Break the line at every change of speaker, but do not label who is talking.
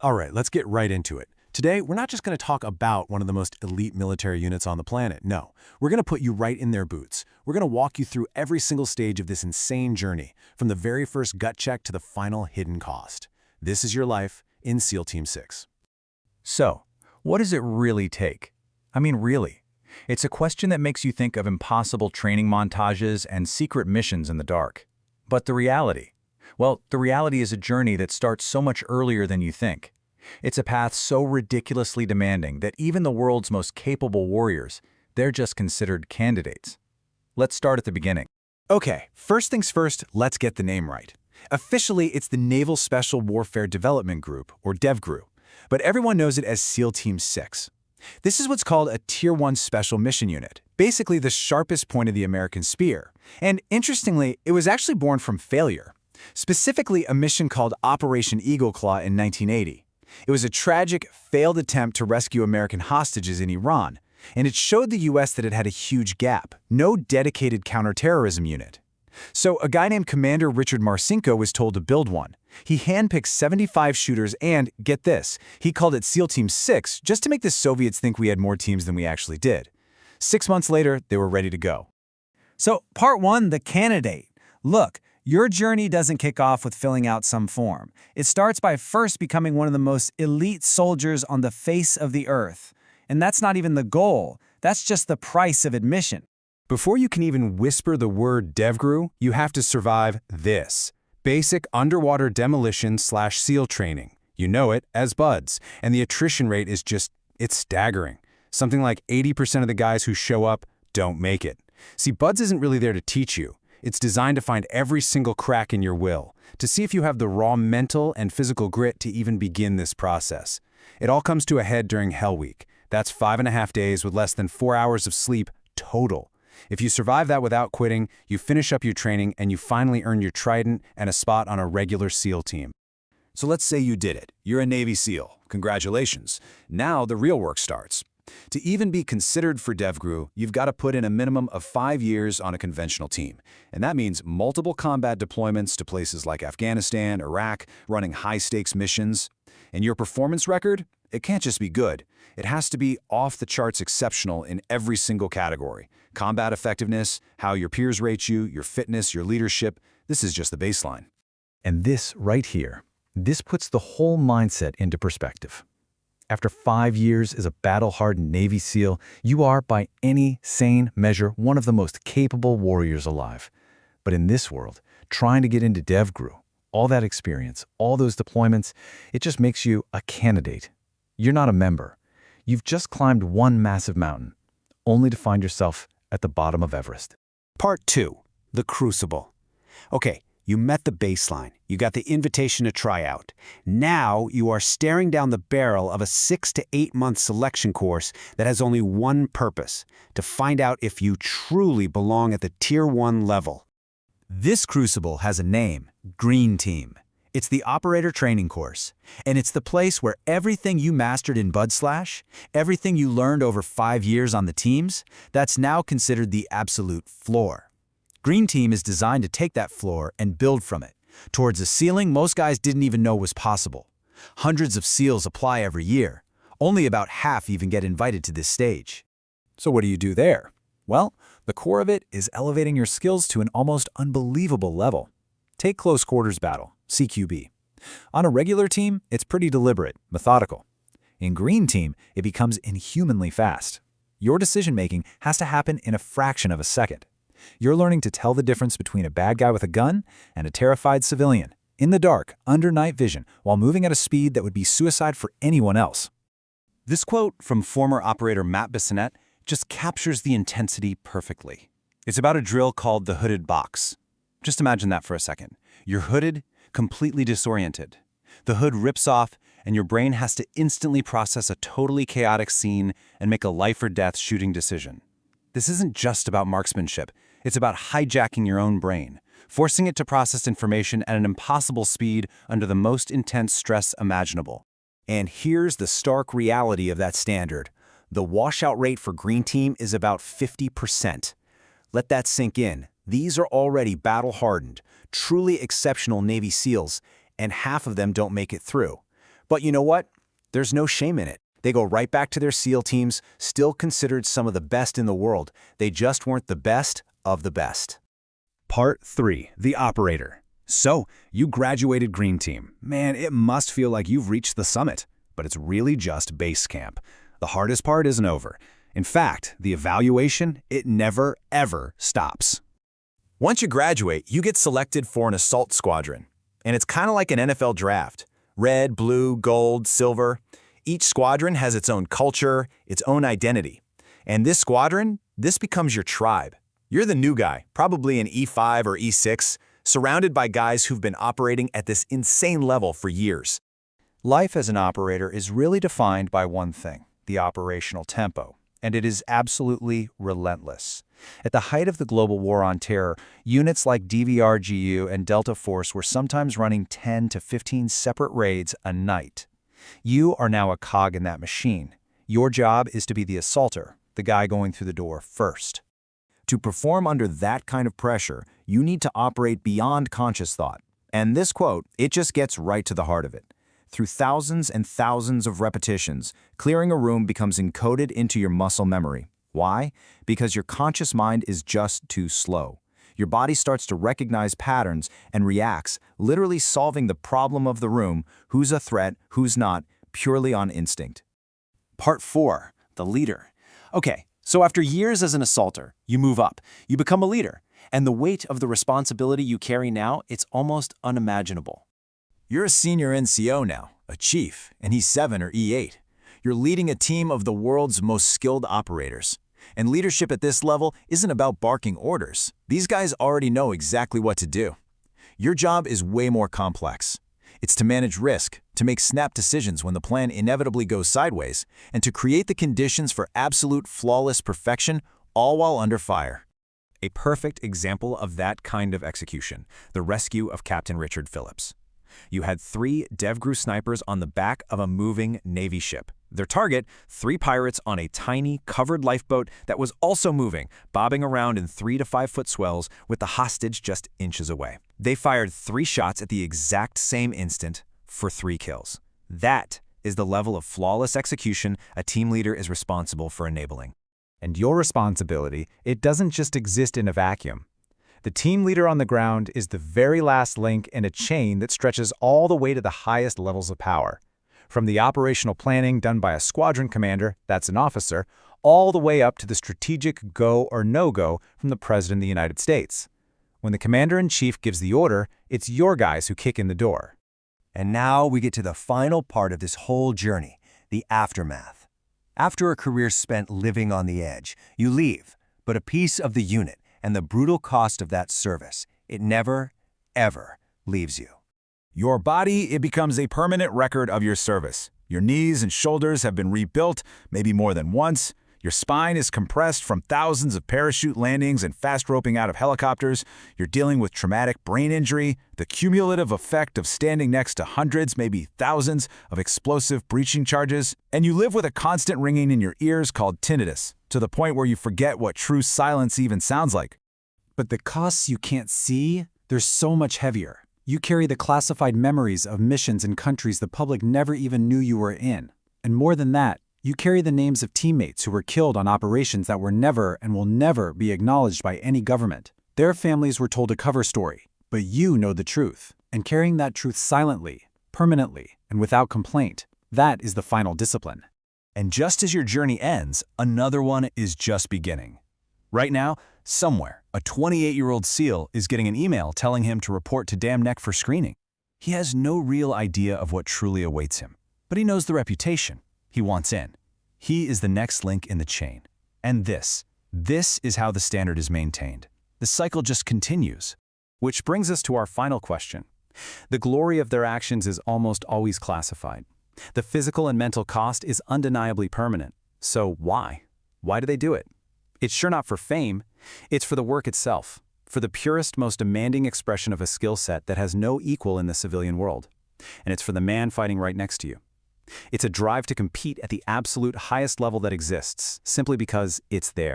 All right, let's get right into it. Today, we're not just going to talk about one of the most elite military units on the planet. No, we're going to put you right in their boots. We're going to walk you through every single stage of this insane journey, from the very first gut check to the final hidden cost. This is your life in SEAL Team 6.
So, what does it really take? I mean, really. It's a question that makes you think of impossible training montages and secret missions in the dark. But the reality? Well, the reality is a journey that starts so much earlier than you think. It's a path so ridiculously demanding that even the world's most capable warriors, they're just considered candidates. Let's start at the beginning.
Okay, first things first, let's get the name right. Officially, it's the Naval Special Warfare Development Group, or DevGRU, but everyone knows it as SEAL Team 6. This is what's called a Tier 1 Special Mission Unit, basically the sharpest point of the American spear. And interestingly, it was actually born from failure, specifically a mission called Operation Eagle Claw in 1980. It was a tragic, failed attempt to rescue American hostages in Iran, and it showed the U.S. that it had a huge gap, no dedicated counterterrorism unit. So a guy named Commander Richard Marcinko was told to build one. He handpicked 75 shooters and, get this, he called it SEAL Team 6 just to make the Soviets think we had more teams than we actually did. 6 months later, they were ready to go.
So, part 1, the candidate. Look, your journey doesn't kick off with filling out some form. It starts by first becoming one of the most elite soldiers on the face of the earth. And that's not even the goal. That's just the price of admission.
Before you can even whisper the word DevGRU, you have to survive this. Basic underwater demolition/SEAL training. You know it as BUDS, and the attrition rate is it's staggering. Something like 80% of the guys who show up don't make it. See, BUDS isn't really there to teach you. It's designed to find every single crack in your will, to see if you have the raw mental and physical grit to even begin this process. It all comes to a head during Hell Week. That's 5.5 days with less than 4 hours of sleep total. If you survive that without quitting, you finish up your training and you finally earn your trident and a spot on a regular SEAL team. So let's say you did it. You're a Navy SEAL. Congratulations. Now the real work starts. To even be considered for DevGRU, you've got to put in a minimum of 5 years on a conventional team. And that means multiple combat deployments to places like Afghanistan, Iraq, running high-stakes missions. And your performance record? It can't just be good. It has to be off-the-charts exceptional in every single category. Combat effectiveness, how your peers rate you, your fitness, your leadership. This is just the baseline.
And this right here, this puts the whole mindset into perspective. After 5 years as a battle-hardened Navy SEAL, you are, by any sane measure, one of the most capable warriors alive. But in this world, trying to get into DevGRU, all that experience, all those deployments, it just makes you a candidate. You're not a member. You've just climbed one massive mountain, only to find yourself at the bottom of Everest.
Part 2, the Crucible. Okay, you met the baseline. You got the invitation to try out. Now you are staring down the barrel of a 6 to 8 month selection course that has only one purpose: to find out if you truly belong at the Tier 1 level.
This crucible has a name, Green Team. It's the operator training course, and it's the place where everything you mastered in BUD/, everything you learned over 5 years on the teams, that's now considered the absolute floor. Green Team is designed to take that floor and build from it, towards a ceiling most guys didn't even know was possible. Hundreds of SEALs apply every year. Only about half even get invited to this stage.
So what do you do there? Well, the core of it is elevating your skills to an almost unbelievable level. Take close quarters battle, CQB. On a regular team, it's pretty deliberate, methodical. In Green Team, it becomes inhumanly fast. Your decision-making has to happen in a fraction of a second. You're learning to tell the difference between a bad guy with a gun and a terrified civilian, in the dark, under night vision, while moving at a speed that would be suicide for anyone else.
This quote from former operator Matt Bissonette just captures the intensity perfectly. It's about a drill called the hooded box. Just imagine that for a second. You're hooded, completely disoriented. The hood rips off, and your brain has to instantly process a totally chaotic scene and make a life-or-death shooting decision. This isn't just about marksmanship. It's about hijacking your own brain, forcing it to process information at an impossible speed under the most intense stress imaginable.
And here's the stark reality of that standard. The washout rate for Green Team is about 50%. Let that sink in. These are already battle-hardened, truly exceptional Navy SEALs, and half of them don't make it through.
But you know what? There's no shame in it. They go right back to their SEAL teams, still considered some of the best in the world. They just weren't the best of the best.
Part 3. The Operator. So, you graduated Green Team. Man, it must feel like you've reached the summit. But it's really just base camp. The hardest part isn't over. In fact, the evaluation, it never, ever stops.
Once you graduate, you get selected for an assault squadron. And it's kind of like an NFL draft. Red, blue, gold, silver. Each squadron has its own culture, its own identity. And this squadron, this becomes your tribe. You're the new guy, probably an E5 or E6, surrounded by guys who've been operating at this insane level for years.
Life as an operator is really defined by one thing, the operational tempo, and it is absolutely relentless. At the height of the global war on terror, units like DVRGU and Delta Force were sometimes running 10 to 15 separate raids a night. You are now a cog in that machine. Your job is to be the assaulter, the guy going through the door first.
To perform under that kind of pressure, you need to operate beyond conscious thought. And this quote, it just gets right to the heart of it. Through thousands and thousands of repetitions, clearing a room becomes encoded into your muscle memory. Why? Because your conscious mind is just too slow. Your body starts to recognize patterns and reacts, literally solving the problem of the room, who's a threat, who's not, purely on instinct.
Part 4. The Leader. Okay, so after years as an assaulter, you move up. You become a leader. And the weight of the responsibility you carry now, it's almost unimaginable.
You're a senior NCO now, a chief, and he's 7 or E8. You're leading a team of the world's most skilled operators. And leadership at this level isn't about barking orders. These guys already know exactly what to do. Your job is way more complex. It's to manage risk, to make snap decisions when the plan inevitably goes sideways, and to create the conditions for absolute flawless perfection, all while under fire.
A perfect example of that kind of execution, the rescue of Captain Richard Phillips. You had 3 DevGru snipers on the back of a moving Navy ship. Their target, 3 pirates on a tiny, covered lifeboat that was also moving, bobbing around in 3 to 5 foot swells with the hostage just inches away. They fired 3 shots at the exact same instant for 3 kills. That is the level of flawless execution a team leader is responsible for enabling.
And your responsibility, it doesn't just exist in a vacuum. The team leader on the ground is the very last link in a chain that stretches all the way to the highest levels of power. From the operational planning done by a squadron commander, that's an officer, all the way up to the strategic go or no-go from the President of the United States. When the Commander-in-Chief gives the order, it's your guys who kick in the door.
And now we get to the final part of this whole journey, the aftermath. After a career spent living on the edge, you leave, but a piece of the unit and the brutal cost of that service, it never, ever leaves you.
Your body, it becomes a permanent record of your service. Your knees and shoulders have been rebuilt, maybe more than once. Your spine is compressed from thousands of parachute landings and fast roping out of helicopters. You're dealing with traumatic brain injury, the cumulative effect of standing next to hundreds, maybe thousands, of explosive breaching charges. And you live with a constant ringing in your ears called tinnitus, to the point where you forget what true silence even sounds like.
But the costs you can't see, they're so much heavier. You carry the classified memories of missions in countries the public never even knew you were in. And more than that, you carry the names of teammates who were killed on operations that were never and will never be acknowledged by any government. Their families were told a cover story, but you know the truth. And carrying that truth silently, permanently, and without complaint, that is the final discipline.
And just as your journey ends, another one is just beginning. Right now, somewhere, a 28-year-old SEAL is getting an email telling him to report to Dam Neck for screening. He has no real idea of what truly awaits him, but he knows the reputation. He wants in. He is the next link in the chain. And this is how the standard is maintained. The cycle just continues. Which brings us to our final question. The glory of their actions is almost always classified. The physical and mental cost is undeniably permanent. So why? Why do they do it? It's sure not for fame. It's for the work itself, for the purest, most demanding expression of a skill set that has no equal in the civilian world. And it's for the man fighting right next to you. It's a drive to compete at the absolute highest level that exists, simply because it's there.